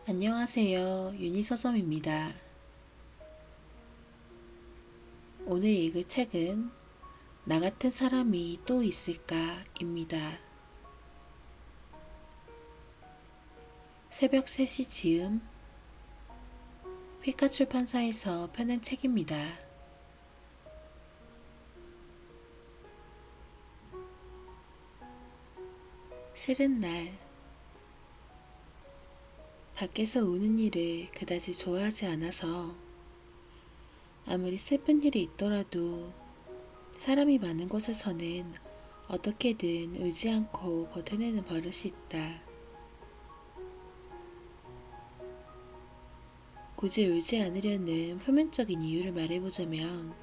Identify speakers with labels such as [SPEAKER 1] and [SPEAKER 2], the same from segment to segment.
[SPEAKER 1] 안녕하세요. 유니서점입니다. 오늘 읽을 책은 나 같은 사람이 또 있을까? 입니다. 새벽 3시 즈음 피카 출판사에서 펴낸 책입니다. 싫은 날 밖에서 우는 일을 그다지 좋아하지 않아서 아무리 슬픈 일이 있더라도 사람이 많은 곳에서는 어떻게든 울지 않고 버텨내는 버릇이 있다. 굳이 울지 않으려는 표면적인 이유를 말해보자면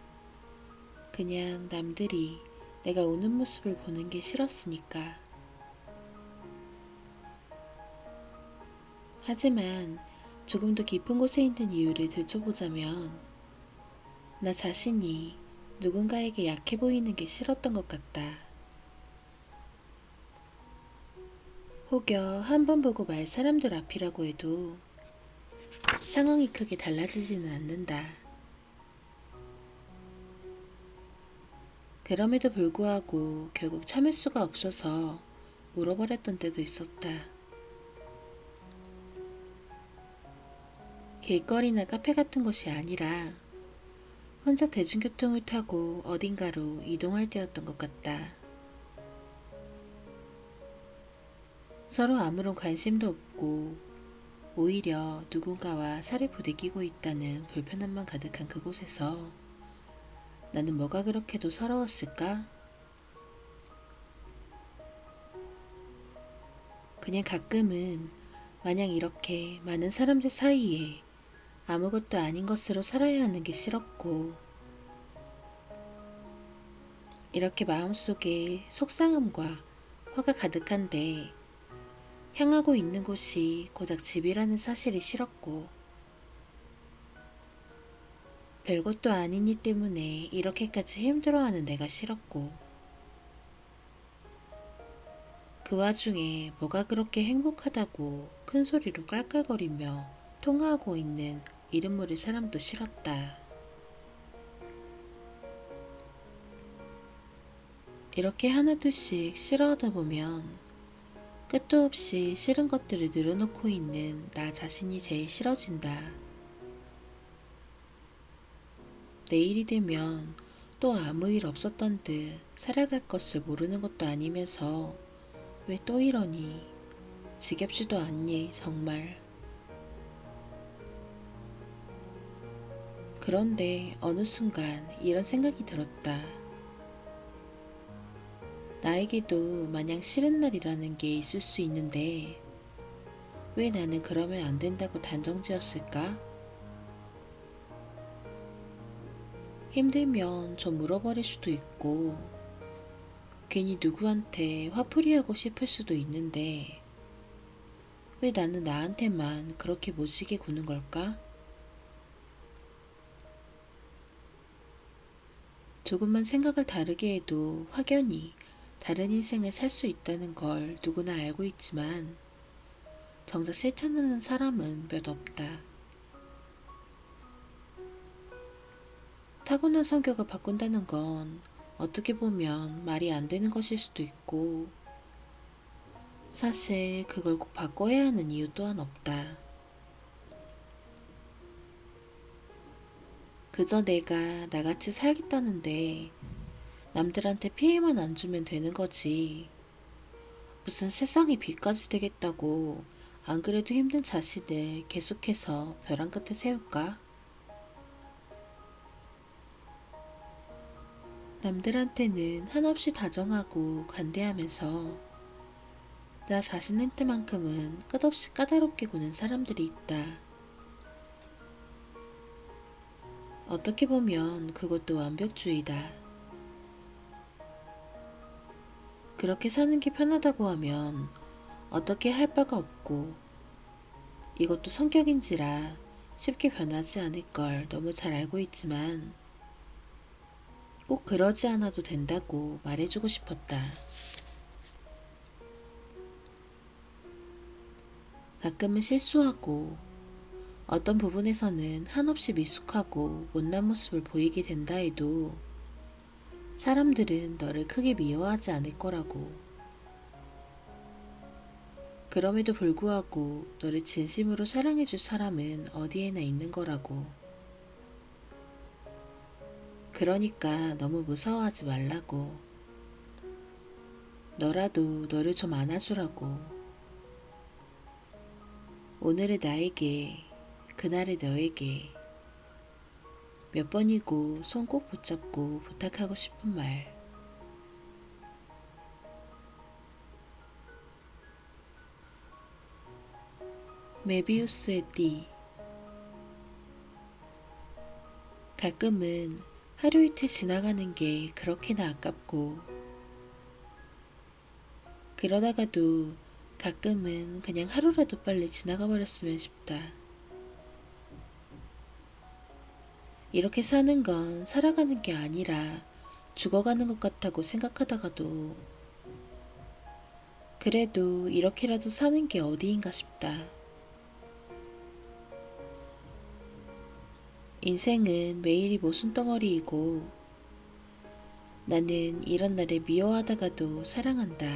[SPEAKER 1] 그냥 남들이 내가 우는 모습을 보는 게 싫었으니까. 하지만 조금 더 깊은 곳에 있는 이유를 들춰보자면 나 자신이 누군가에게 약해 보이는 게 싫었던 것 같다. 혹여 한 번 보고 말 사람들 앞이라고 해도 상황이 크게 달라지지는 않는다. 그럼에도 불구하고 결국 참을 수가 없어서 울어버렸던 때도 있었다. 길거리나 카페 같은 곳이 아니라 혼자 대중교통을 타고 어딘가로 이동할 때였던 것 같다. 서로 아무런 관심도 없고 오히려 누군가와 살을 부대끼고 있다는 불편함만 가득한 그곳에서 나는 뭐가 그렇게도 서러웠을까? 그냥 가끔은 마냥 이렇게 많은 사람들 사이에 아무것도 아닌 것으로 살아야 하는 게 싫었고 이렇게 마음속에 속상함과 화가 가득한데 향하고 있는 곳이 고작 집이라는 사실이 싫었고 별것도 아닌 일 때문에 이렇게까지 힘들어하는 내가 싫었고 그 와중에 뭐가 그렇게 행복하다고 큰 소리로 깔깔거리며 통화하고 있는 이름 모를 사람도 싫었다. 이렇게 하나둘씩 싫어하다 보면 끝도 없이 싫은 것들을 늘어놓고 있는 나 자신이 제일 싫어진다. 내일이 되면 또 아무 일 없었던 듯 살아갈 것을 모르는 것도 아니면서 왜 또 이러니? 지겹지도 않니, 정말. 그런데 어느 순간 이런 생각이 들었다. 나에게도 마냥 싫은 날이라는 게 있을 수 있는데 왜 나는 그러면 안 된다고 단정 지었을까? 힘들면 좀 울어버릴 수도 있고 괜히 누구한테 화풀이하고 싶을 수도 있는데 왜 나는 나한테만 그렇게 못시게 구는 걸까? 조금만 생각을 다르게 해도 확연히 다른 인생을 살 수 있다는 걸 누구나 알고 있지만 정작 실천하는 사람은 몇 없다. 타고난 성격을 바꾼다는 건 어떻게 보면 말이 안 되는 것일 수도 있고 사실 그걸 꼭 바꿔야 하는 이유 또한 없다. 그저 내가 나같이 살겠다는데 남들한테 피해만 안 주면 되는 거지. 무슨 세상이 비까지 되겠다고 안 그래도 힘든 자신을 계속해서 벼랑 끝에 세울까? 남들한테는 한없이 다정하고 관대하면서 나 자신한테만큼은 끝없이 까다롭게 구는 사람들이 있다. 어떻게 보면 그것도 완벽주의다. 그렇게 사는 게 편하다고 하면 어떻게 할 바가 없고 이것도 성격인지라 쉽게 변하지 않을 걸 너무 잘 알고 있지만 꼭 그러지 않아도 된다고 말해주고 싶었다. 가끔은 실수하고 어떤 부분에서는 한없이 미숙하고 못난 모습을 보이게 된다 해도 사람들은 너를 크게 미워하지 않을 거라고. 그럼에도 불구하고 너를 진심으로 사랑해줄 사람은 어디에나 있는 거라고. 그러니까 너무 무서워하지 말라고. 너라도 너를 좀 안아주라고. 오늘의 나에게, 그날의 너에게 몇 번이고 손 꼭 붙잡고 부탁하고 싶은 말. 메비우스의 띠. 가끔은 하루 이틀 지나가는 게 그렇게나 아깝고, 그러다가도 가끔은 그냥 하루라도 빨리 지나가 버렸으면 싶다. 이렇게 사는 건 살아가는 게 아니라 죽어가는 것 같다고 생각하다가도 그래도 이렇게라도 사는 게 어디인가 싶다. 인생은 매일이 모순덩어리이고 나는 이런 날을 미워하다가도 사랑한다.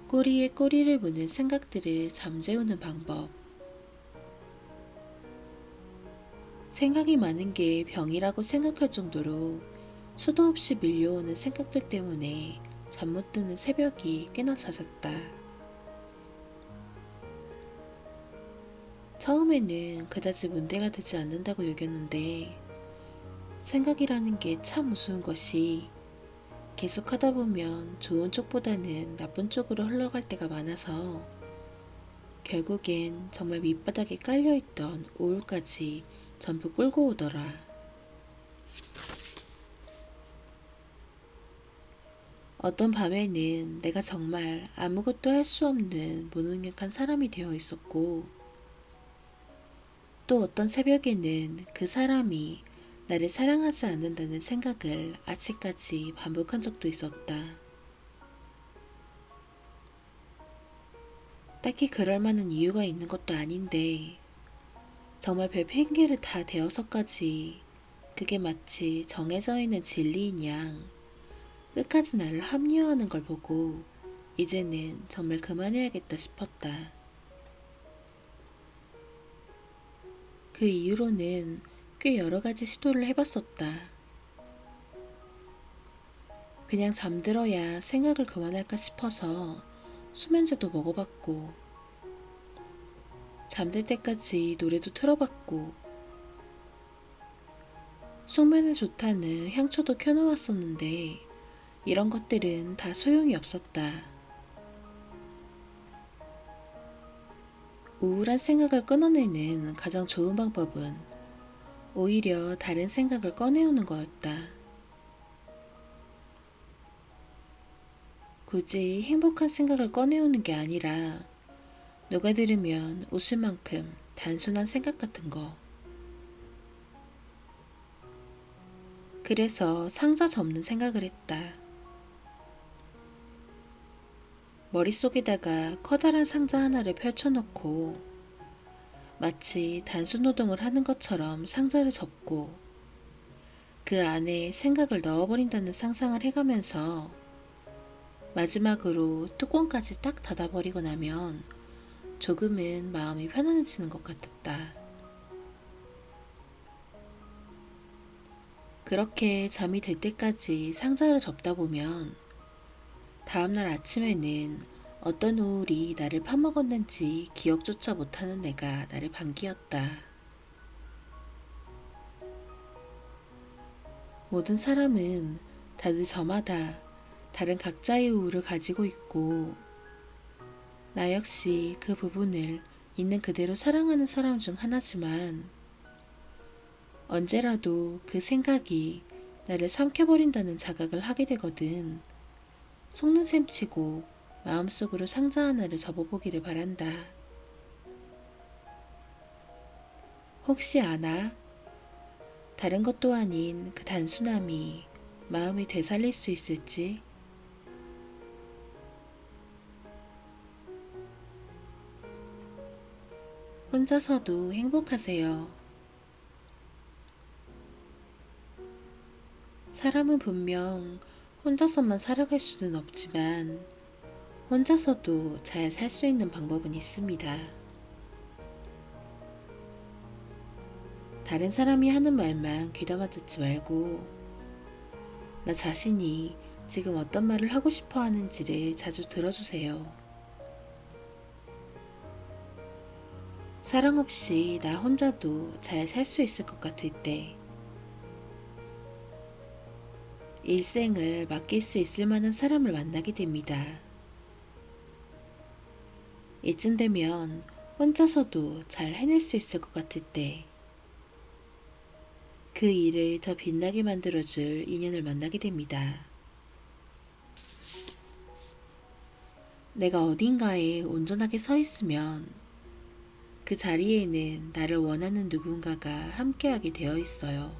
[SPEAKER 1] 꼬리에 꼬리를 무는 생각들을 잠재우는 방법. 생각이 많은 게 병이라고 생각할 정도로 수도 없이 밀려오는 생각들 때문에 잠 못 드는 새벽이 꽤나 잦았다. 처음에는 그다지 문제가 되지 않는다고 여겼는데 생각이라는 게 참 무서운 것이 계속 하다 보면 좋은 쪽보다는 나쁜 쪽으로 흘러갈 때가 많아서 결국엔 정말 밑바닥에 깔려있던 우울까지 전부 끌고 오더라. 어떤 밤에는 내가 정말 아무것도 할 수 없는 무능력한 사람이 되어 있었고, 또 어떤 새벽에는 그 사람이 나를 사랑하지 않는다는 생각을 아침까지 반복한 적도 있었다. 딱히 그럴 만한 이유가 있는 것도 아닌데 정말 별 핑계를 다 대어서까지 그게 마치 정해져 있는 진리인 양 끝까지 나를 합리화하는 걸 보고 이제는 정말 그만해야겠다 싶었다. 그 이후로는 꽤 여러 가지 시도를 해봤었다. 그냥 잠들어야 생각을 그만할까 싶어서 수면제도 먹어봤고, 잠들 때까지 노래도 틀어봤고, 숙면에 좋다는 향초도 켜놓았었는데 이런 것들은 다 소용이 없었다. 우울한 생각을 끊어내는 가장 좋은 방법은 오히려 다른 생각을 꺼내오는 거였다. 굳이 행복한 생각을 꺼내오는 게 아니라 누가 들으면 웃을 만큼 단순한 생각 같은 거. 그래서 상자 접는 생각을 했다. 머릿속에다가 커다란 상자 하나를 펼쳐놓고 마치 단순 노동을 하는 것처럼 상자를 접고 그 안에 생각을 넣어버린다는 상상을 해가면서 마지막으로 뚜껑까지 딱 닫아버리고 나면 조금은 마음이 편안해지는 것 같았다. 그렇게 잠이 들 때까지 상자를 접다 보면 다음날 아침에는 어떤 우울이 나를 파먹었는지 기억조차 못하는 내가 나를 반기었다. 모든 사람은 다들 저마다 다른 각자의 우울을 가지고 있고 나 역시 그 부분을 있는 그대로 사랑하는 사람 중 하나지만 언제라도 그 생각이 나를 삼켜버린다는 자각을 하게 되거든 속는 셈 치고 마음속으로 상자 하나를 접어보기를 바란다. 혹시 아나? 다른 것도 아닌 그 단순함이 마음을 되살릴 수 있을지? 혼자서도 행복하세요. 사람은 분명 혼자서만 살아갈 수는 없지만 혼자서도 잘 살 수 있는 방법은 있습니다. 다른 사람이 하는 말만 귀담아 듣지 말고 나 자신이 지금 어떤 말을 하고 싶어 하는지를 자주 들어주세요. 사랑 없이 나 혼자도 잘 살 수 있을 것 같을 때, 일생을 맡길 수 있을 만한 사람을 만나게 됩니다. 이쯤 되면 혼자서도 잘 해낼 수 있을 것 같을 때, 그 일을 더 빛나게 만들어줄 인연을 만나게 됩니다. 내가 어딘가에 온전하게 서 있으면 그 자리에는 나를 원하는 누군가가 함께하게 되어 있어요.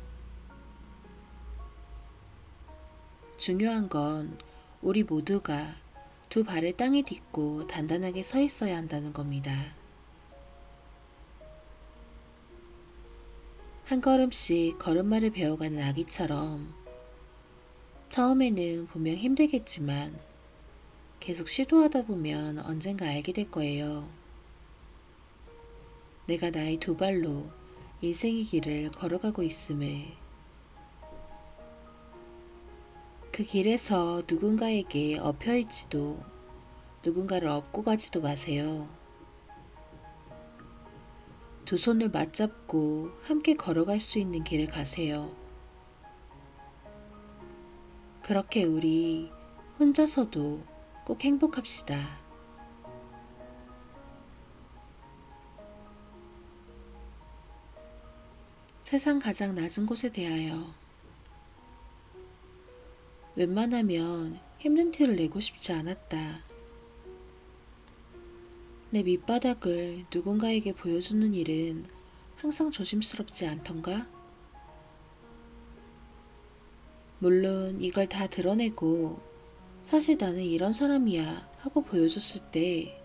[SPEAKER 1] 중요한 건 우리 모두가 두 발을 땅에 딛고 단단하게 서 있어야 한다는 겁니다. 한 걸음씩 걸음마를 배워가는 아기처럼 처음에는 분명 힘들겠지만 계속 시도하다 보면 언젠가 알게 될 거예요. 내가 나의 두 발로 인생의 길을 걸어가고 있음을. 그 길에서 누군가에게 엎혀있지도 누군가를 업고 가지도 마세요. 두 손을 맞잡고 함께 걸어갈 수 있는 길을 가세요. 그렇게 우리 혼자서도 꼭 행복합시다. 세상 가장 낮은 곳에 대하여 웬만하면 힘든 티를 내고 싶지 않았다. 내 밑바닥을 누군가에게 보여주는 일은 항상 조심스럽지 않던가? 물론 이걸 다 드러내고 사실 나는 이런 사람이야 하고 보여줬을 때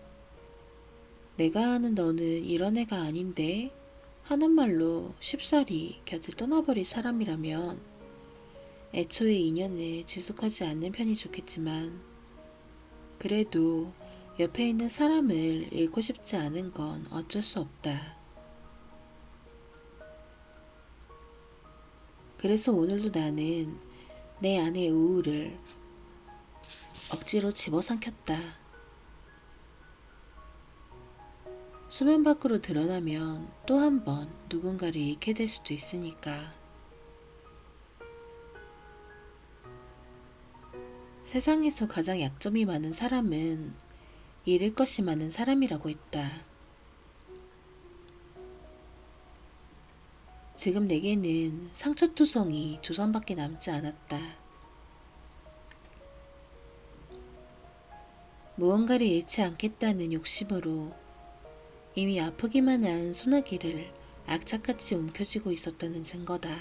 [SPEAKER 1] 내가 아는 너는 이런 애가 아닌데 하는 말로 쉽사리 곁을 떠나버릴 사람이라면 애초에 인연을 지속하지 않는 편이 좋겠지만 그래도 옆에 있는 사람을 잃고 싶지 않은 건 어쩔 수 없다. 그래서 오늘도 나는 내 안의 우울을 억지로 집어삼켰다. 수면 밖으로 드러나면 또 한 번 누군가를 잃게 될 수도 있으니까. 세상에서 가장 약점이 많은 사람은 잃을 것이 많은 사람이라고 했다. 지금 내게는 상처투성이 2선밖에 남지 않았다. 무언가를 잃지 않겠다는 욕심으로 이미 아프기만 한 소나기를 악착같이 움켜쥐고 있었다는 증거다.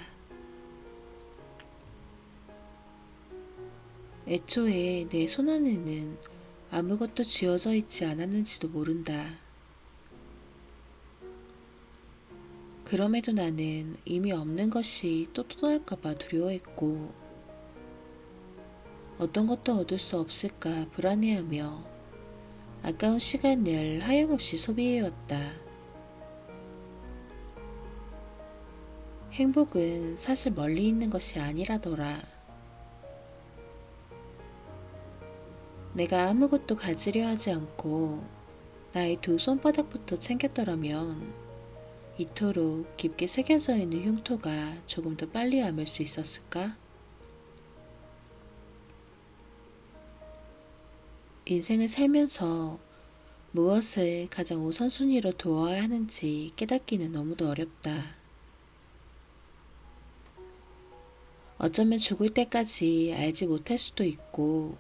[SPEAKER 1] 애초에 내 손안에는 아무것도 쥐어져 있지 않았는지도 모른다. 그럼에도 나는 이미 없는 것이 또 떠날까봐 두려워했고 어떤 것도 얻을 수 없을까 불안해하며 아까운 시간을 하염없이 소비해왔다. 행복은 사실 멀리 있는 것이 아니라더라. 내가 아무것도 가지려 하지 않고 나의 두 손바닥부터 챙겼더라면 이토록 깊게 새겨져 있는 흉터가 조금 더 빨리 아물 수 있었을까? 인생을 살면서 무엇을 가장 우선순위로 두어야 하는지 깨닫기는 너무도 어렵다. 어쩌면 죽을 때까지 알지 못할 수도 있고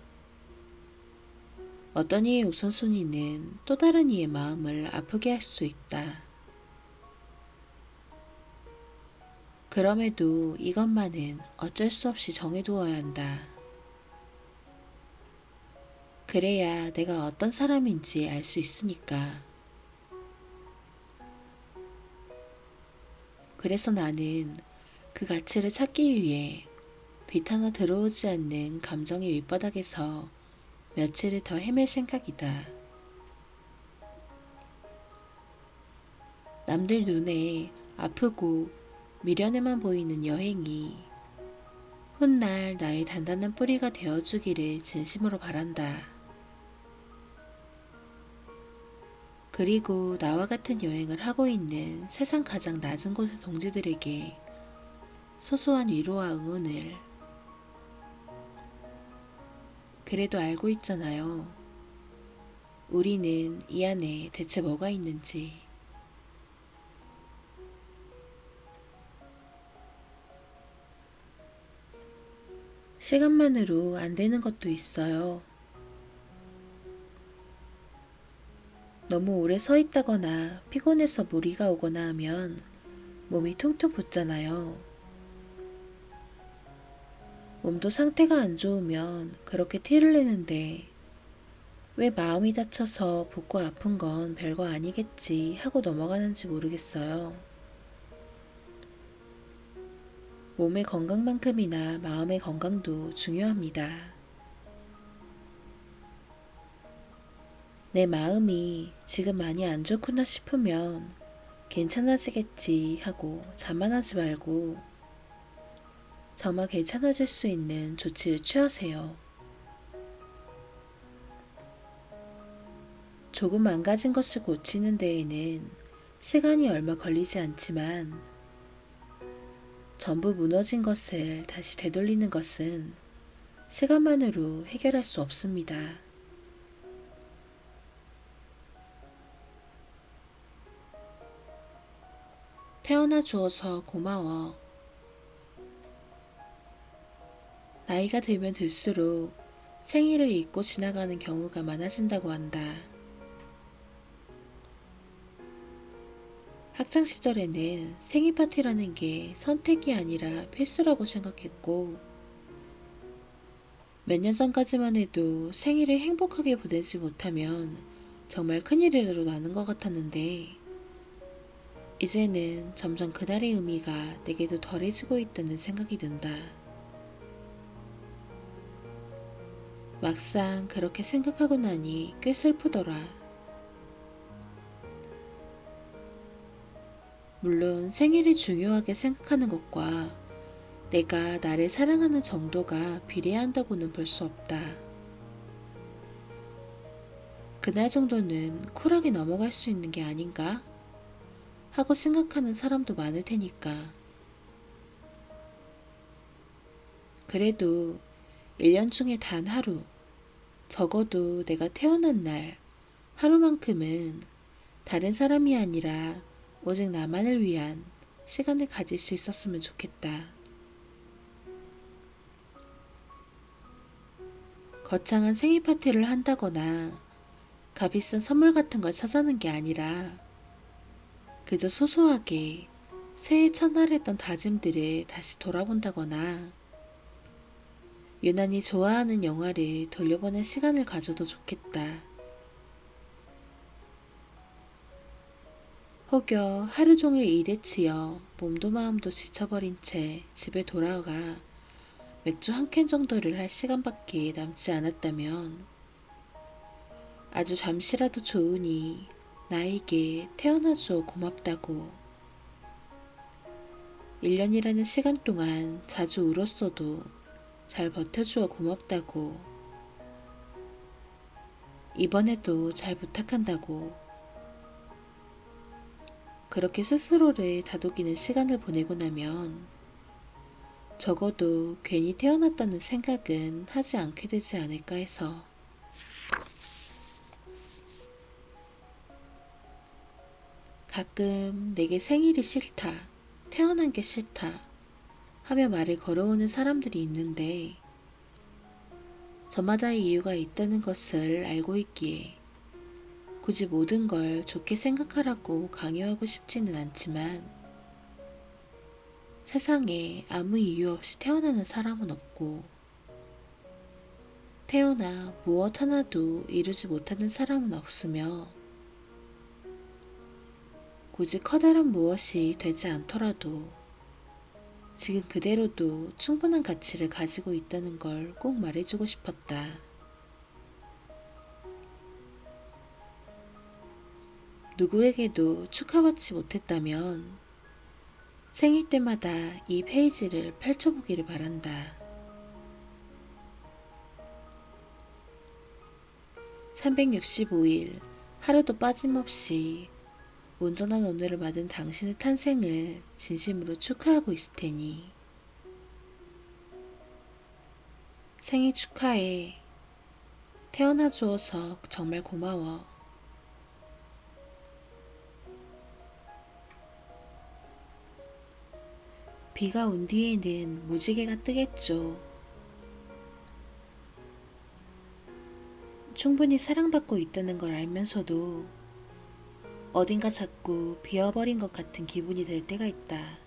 [SPEAKER 1] 어떤 이의 우선순위는 또 다른 이의 마음을 아프게 할 수 있다. 그럼에도 이것만은 어쩔 수 없이 정해두어야 한다. 그래야 내가 어떤 사람인지 알 수 있으니까. 그래서 나는 그 가치를 찾기 위해 빛 하나 들어오지 않는 감정의 밑바닥에서 며칠을 더 헤맬 생각이다. 남들 눈에 아프고 미련해만 보이는 여행이 훗날 나의 단단한 뿌리가 되어주기를 진심으로 바란다. 그리고 나와 같은 여행을 하고 있는 세상 가장 낮은 곳의 동지들에게 소소한 위로와 응원을. 그래도 알고 있잖아요. 우리는 이 안에 대체 뭐가 있는지. 시간만으로 안 되는 것도 있어요. 너무 오래 서 있다거나 피곤해서 무리가 오거나 하면 몸이 퉁퉁 붓잖아요. 몸도 상태가 안 좋으면 그렇게 티를 내는데 왜 마음이 다쳐서 붓고 아픈 건 별거 아니겠지 하고 넘어가는지 모르겠어요. 몸의 건강만큼이나 마음의 건강도 중요합니다. 내 마음이 지금 많이 안 좋구나 싶으면 괜찮아지겠지 하고 자만하지 말고 정말 괜찮아질 수 있는 조치를 취하세요. 조금 망가진 것을 고치는 데에는 시간이 얼마 걸리지 않지만 전부 무너진 것을 다시 되돌리는 것은 시간만으로 해결할 수 없습니다. 태어나 주어서 고마워. 나이가 들면 들수록 생일을 잊고 지나가는 경우가 많아진다고 한다. 학창시절에는 생일 파티라는 게 선택이 아니라 필수라고 생각했고, 몇 년 전까지만 해도 생일을 행복하게 보내지 못하면 정말 큰일이라도 나는 것 같았는데, 이제는 점점 그날의 의미가 내게도 덜해지고 있다는 생각이 든다. 막상 그렇게 생각하고 나니 꽤 슬프더라. 물론 생일을 중요하게 생각하는 것과 내가 나를 사랑하는 정도가 비례한다고는 볼 수 없다. 그날 정도는 쿨하게 넘어갈 수 있는 게 아닌가? 하고 생각하는 사람도 많을 테니까. 그래도 1년 중에 단 하루, 적어도 내가 태어난 날 하루만큼은 다른 사람이 아니라 오직 나만을 위한 시간을 가질 수 있었으면 좋겠다. 거창한 생일 파티를 한다거나 값비싼 선물 같은 걸 사자는 게 아니라 그저 소소하게 새해 첫날 했던 다짐들을 다시 돌아본다거나 유난히 좋아하는 영화를 돌려보는 시간을 가져도 좋겠다. 혹여 하루 종일 일에 치여 몸도 마음도 지쳐버린 채 집에 돌아가 맥주 한 캔 정도를 할 시간밖에 남지 않았다면 아주 잠시라도 좋으니 나에게 태어나주어 고맙다고. 1년이라는 시간 동안 자주 울었어도 잘 버텨주어 고맙다고. 이번에도 잘 부탁한다고. 그렇게 스스로를 다독이는 시간을 보내고 나면 적어도 괜히 태어났다는 생각은 하지 않게 되지 않을까 해서. 가끔 내게 생일이 싫다, 태어난 게 싫다 하며 말을 걸어오는 사람들이 있는데 저마다의 이유가 있다는 것을 알고 있기에 굳이 모든 걸 좋게 생각하라고 강요하고 싶지는 않지만 세상에 아무 이유 없이 태어나는 사람은 없고 태어나 무엇 하나도 이루지 못하는 사람은 없으며 굳이 커다란 무엇이 되지 않더라도 지금 그대로도 충분한 가치를 가지고 있다는 걸 꼭 말해주고 싶었다. 누구에게도 축하받지 못했다면 생일 때마다 이 페이지를 펼쳐보기를 바란다. 365일 하루도 빠짐없이 온전한 오늘을 맞은 당신의 탄생을 진심으로 축하하고 있을 테니 생일 축하해. 태어나 주어서 정말 고마워. 비가 온 뒤에는 무지개가 뜨겠죠. 충분히 사랑받고 있다는 걸 알면서도 어딘가 자꾸 비어버린 것 같은 기분이 들 때가 있다.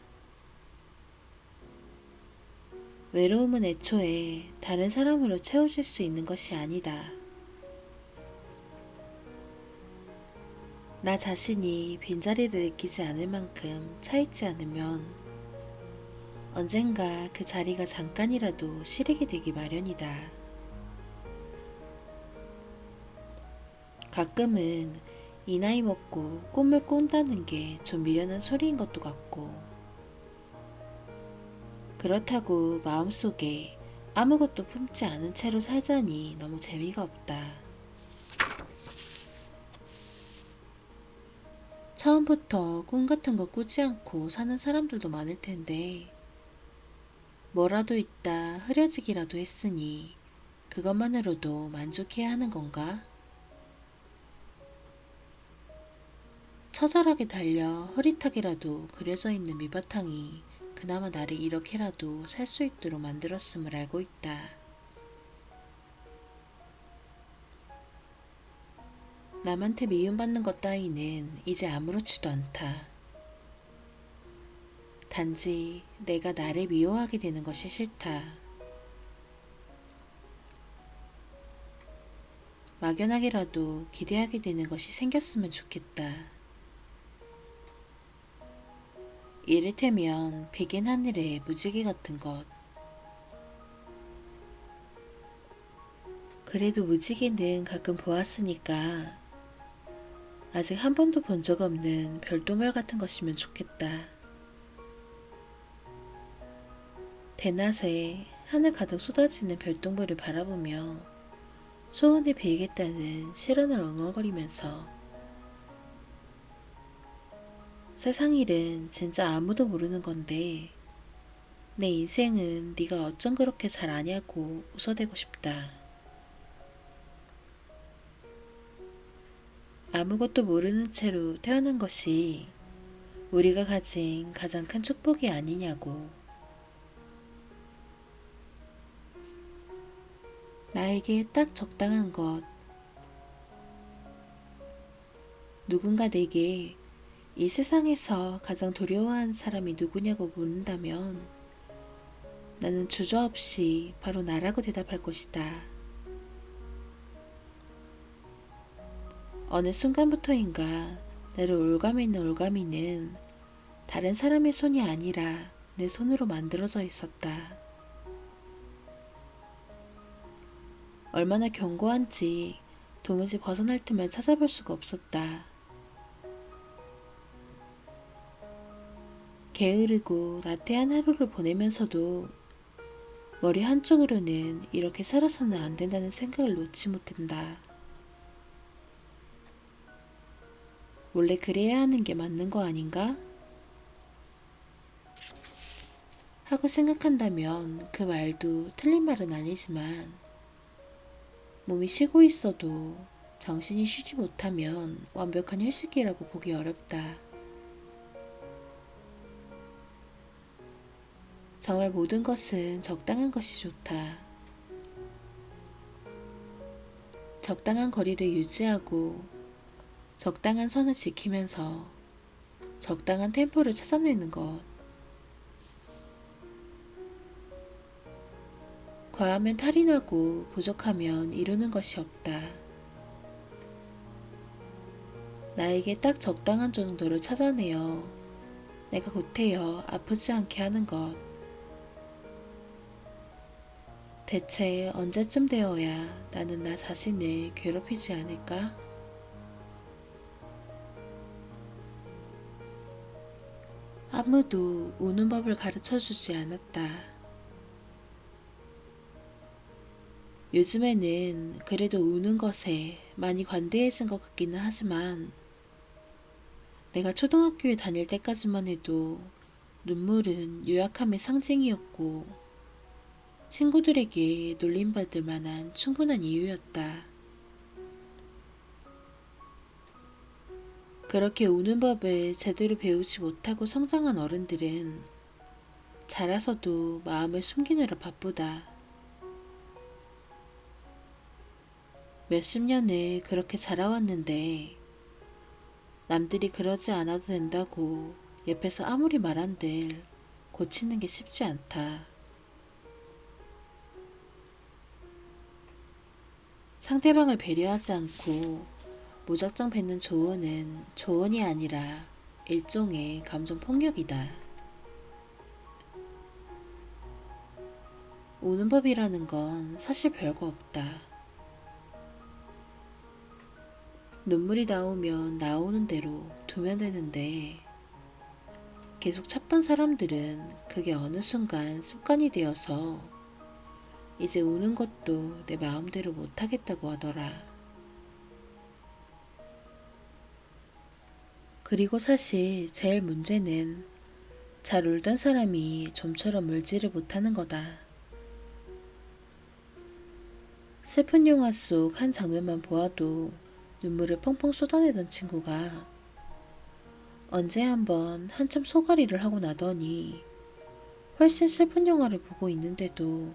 [SPEAKER 1] 외로움은 애초에 다른 사람으로 채워질 수 있는 것이 아니다. 나 자신이 빈자리를 느끼지 않을 만큼 차있지 않으면 언젠가 그 자리가 잠깐이라도 시리게 되기 마련이다. 가끔은 이 나이 먹고 꿈을 꾼다는 게 좀 미련한 소리인 것도 같고, 그렇다고 마음속에 아무것도 품지 않은 채로 살자니 너무 재미가 없다. 처음부터 꿈 같은 거 꾸지 않고 사는 사람들도 많을 텐데, 뭐라도 있다 흐려지기라도 했으니 그것만으로도 만족해야 하는 건가? 처절하게 달려 흐릿하게라도 그려져 있는 밑바탕이 그나마 나를 이렇게라도 살 수 있도록 만들었음을 알고 있다. 남한테 미움받는 것 따위는 이제 아무렇지도 않다. 단지 내가 나를 미워하게 되는 것이 싫다. 막연하게라도 기대하게 되는 것이 생겼으면 좋겠다. 이를테면 백인 하늘의 무지개 같은 것. 그래도 무지개는 가끔 보았으니까 아직 한 번도 본 적 없는 별똥별 같은 것이면 좋겠다. 대낮에 하늘 가득 쏟아지는 별똥별을 바라보며 소원을 빌겠다는 실언을 엉엉거리면서 세상 일은 진짜 아무도 모르는 건데 내 인생은 네가 어쩜 그렇게 잘 아냐고 웃어대고 싶다. 아무것도 모르는 채로 태어난 것이 우리가 가진 가장 큰 축복이 아니냐고. 나에게 딱 적당한 것. 누군가 내게 이 세상에서 가장 두려워하는 사람이 누구냐고 묻는다면 나는 주저없이 바로 나라고 대답할 것이다. 어느 순간부터인가 나를 올가매는 올가미는 다른 사람의 손이 아니라 내 손으로 만들어져 있었다. 얼마나 견고한지 도무지 벗어날 틈을 찾아볼 수가 없었다. 게으르고 나태한 하루를 보내면서도 머리 한쪽으로는 이렇게 살아서는 안 된다는 생각을 놓지 못한다. 원래 그래야 하는 게 맞는 거 아닌가? 하고 생각한다면 그 말도 틀린 말은 아니지만 몸이 쉬고 있어도 정신이 쉬지 못하면 완벽한 휴식이라고 보기 어렵다. 정말 모든 것은 적당한 것이 좋다. 적당한 거리를 유지하고 적당한 선을 지키면서 적당한 템포를 찾아내는 것. 과하면 탈이 나고 부족하면 이루는 것이 없다. 나에게 딱 적당한 정도를 찾아내어 내가 곧해여 아프지 않게 하는 것. 대체 언제쯤 되어야 나는 나 자신을 괴롭히지 않을까? 아무도 우는 법을 가르쳐 주지 않았다. 요즘에는 그래도 우는 것에 많이 관대해진 것 같기는 하지만 내가 초등학교에 다닐 때까지만 해도 눈물은 요약함의 상징이었고 친구들에게 놀림받을 만한 충분한 이유였다. 그렇게 우는 법을 제대로 배우지 못하고 성장한 어른들은 자라서도 마음을 숨기느라 바쁘다. 몇십 년을 그렇게 자라왔는데 남들이 그러지 않아도 된다고 옆에서 아무리 말한들 고치는 게 쉽지 않다. 상대방을 배려하지 않고 무작정 뱉는 조언은 조언이 아니라 일종의 감정 폭력이다. 우는 법이라는 건 사실 별거 없다. 눈물이 나오면 나오는 대로 두면 되는데 계속 참던 사람들은 그게 어느 순간 습관이 되어서 이제 우는 것도 내 마음대로 못하겠다고 하더라. 그리고 사실 제일 문제는 잘 울던 사람이 좀처럼 울지를 못하는 거다. 슬픈 영화 속 한 장면만 보아도 눈물을 펑펑 쏟아내던 친구가 언제 한번 한참 소가리를 하고 나더니 훨씬 슬픈 영화를 보고 있는데도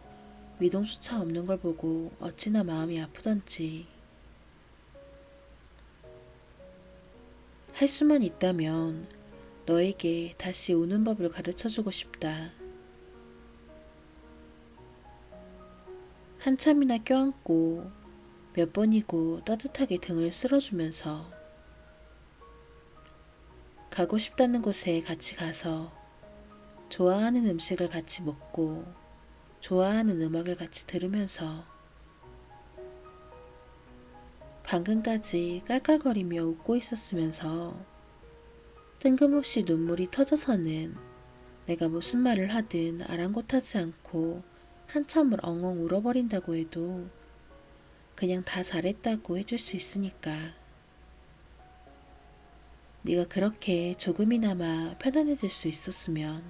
[SPEAKER 1] 미동조차 없는 걸 보고 어찌나 마음이 아프던지. 할 수만 있다면 너에게 다시 우는 법을 가르쳐주고 싶다. 한참이나 껴안고 몇 번이고 따뜻하게 등을 쓸어주면서 가고 싶다는 곳에 같이 가서 좋아하는 음식을 같이 먹고 좋아하는 음악을 같이 들으면서 방금까지 깔깔거리며 웃고 있었으면서 뜬금없이 눈물이 터져서는 내가 무슨 말을 하든 아랑곳하지 않고 한참을 엉엉 울어버린다고 해도 그냥 다 잘했다고 해줄 수 있으니까. 네가 그렇게 조금이나마 편안해질 수 있었으면